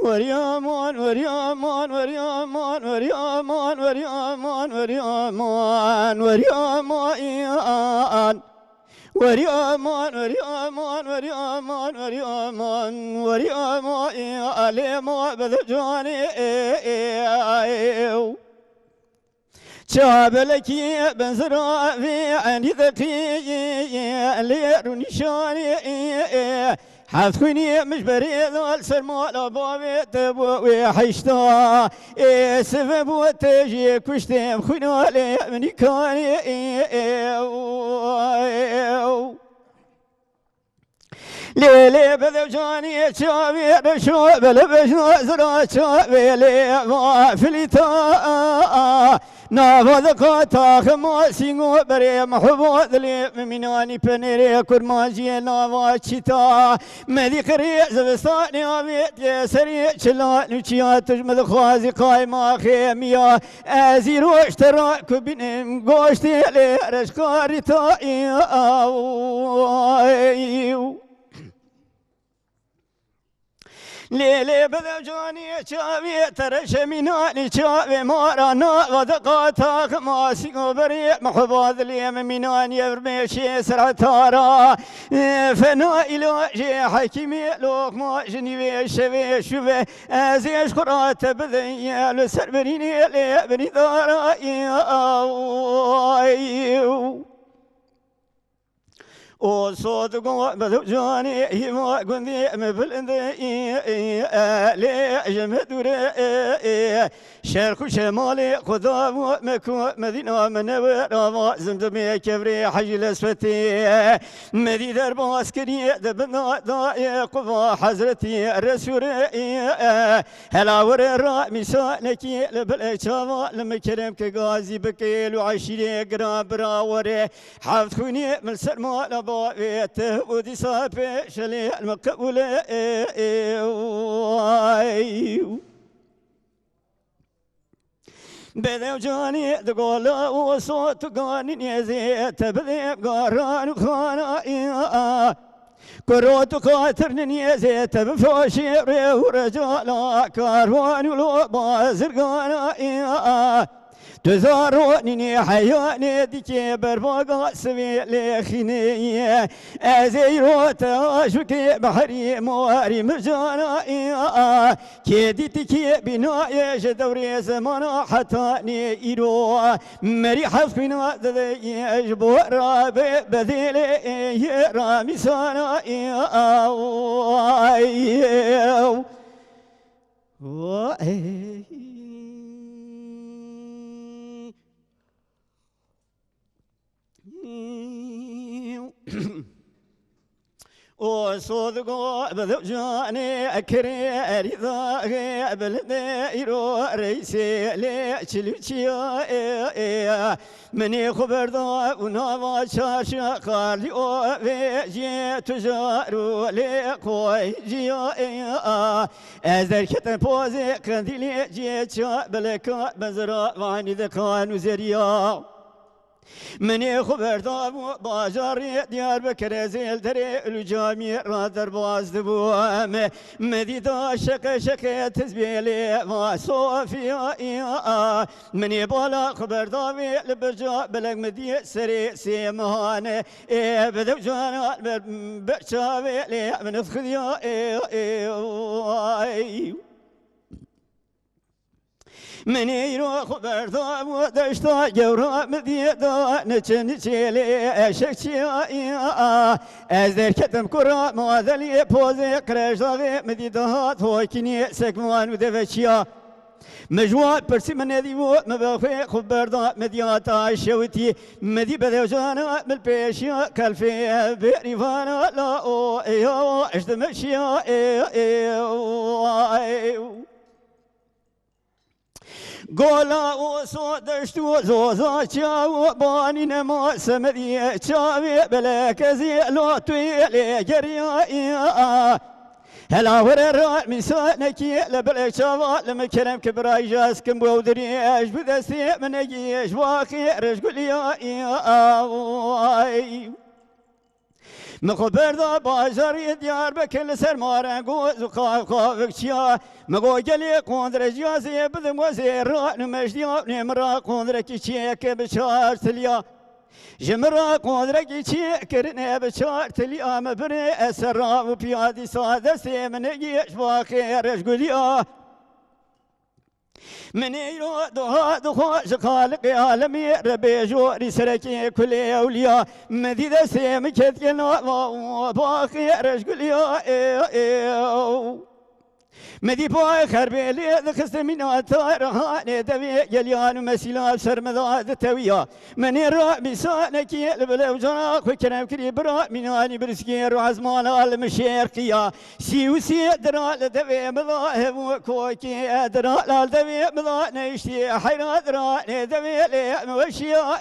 وريامان وريامان وريامان وريامان وريامان وريامان وريامان وريامان وريامان وريامان وريامان وريامان عليما بذجاني شابلكي بنزرا في عندي ذكي لير نشاني حاثخوني مش بريد السرمال بابي تبوي حشتا سبب وتجي كشتم خونا لي مني كاني ليلي بذجاني شابي رشو بلبشو زرا شابي لي ما فلتا نافذ قاتا خماسينو بري محبوظ لي مناني بنيري كرماجي نافا شتا مدي قري زبستاني اميت سري شلا نوشيا تجمد خوازي قايما خيميا ازيرو اشترا كبنم غوشتي لي رشكاري تا ليلي بذجاني شابي ترش مناني شابي مارانا وذقاتا خماسي بريء محفوظ لي مناني برميشي سرعتارا فنا إلهي حكيمي لوك ما جنبي شبي شبي أزيش قرات بذي لسربريني لي بني دارا او صوتكم بذجاني هما قندي مبلندي لي جمدوري شرق شمالي خدا مكو مدينة منورة زمزمي كبري حي الاسفتي مدي درب عسكري دبنا داي قضاء حضرتي الرسول هلا ور مسانكي لبلشاوا لما كرم كغازي بكيل وعشيري قرا براوري حفظوني من سرما بيته ودي صافي شلي المقبولة بدو جاني تقول وصوت قاني نزي تبذي قران خانا كروت خاطر نزي تبفوشي ورجالا كاروان ولو بازر قانا تزاروني حياني ديكي برباقا سوي لخيني ازيرو تاشوكي بحري مواري مرجانا كيدي تكي بناي جدوري زمانا حتاني ايرو مري حفنا ذي اجبو رابي بذيلي رامي سانا وصدقوا بذجاني أكري رضا بلديرو ريسي ليشلوشيا مني خبر ذا ونوا شاشا قالي او في تجارو لقوي جيا ازر كتن بوزي كنديلي جيتشا بلكا بزرا واني ذكان وزريا مني خبر دابو باجاري ديار بكر زيل دري الجامي رادر باز دبوام مديدا شك تزبيلي ما صوفيا مني بالا خبر دابي لبرجا بلق مدي سري سيمان بدو جانا برشاوي لي من فخذيا مني يروح خبرتا ودشتا جورا مديدا نچن چيلي شكشيا ازدر كتم كرا مواذلي بوزي كرشداغي مديدا توكيني سكمان ودفشيا مجوات برسي من يديو مباخي خبرتا مدياتا شوتي مدي بدوجانا بالبيشيا كالفي بريفانا لا او ايو اشتمشيا قولا وصدشتو زوزا شاو باني نما سمدي شاوي بلاك زيلو تويلي جريا هلا ورر مسانكي لبلاك شاوا لما كرم كبراي جاس كم بودري اش بدسي من اجيش واخي رجل يا مخبر دا بازاری دیار بکل سر مارنگو زقا قاوکچیا مگو گلی قندر جازی بدم وزیر را نمجدیا نمرا قندر کی چیه که بچار تلیا جمرا قندر کی چیه کرنه بچار تلیا مبره اثر را و پیادی ساده سی منگیش باخیرش گلیا من يرو دخوش خالق عالمي ربي جوري سركي كل أولياء مديد سيم كتكنا باقي رجل يا مدي باي خربيلي دخست من الطيران دبي يليان مسيلا سرمذا تويا من يرى بسانك يلبلو جراك وكرم كري برا من اني برسكير وعزمان المشيرقيا سيوسي درال دبي مذاهب وكوكي درال دبي مذا نشتي حيرا درال دبي لي وشيا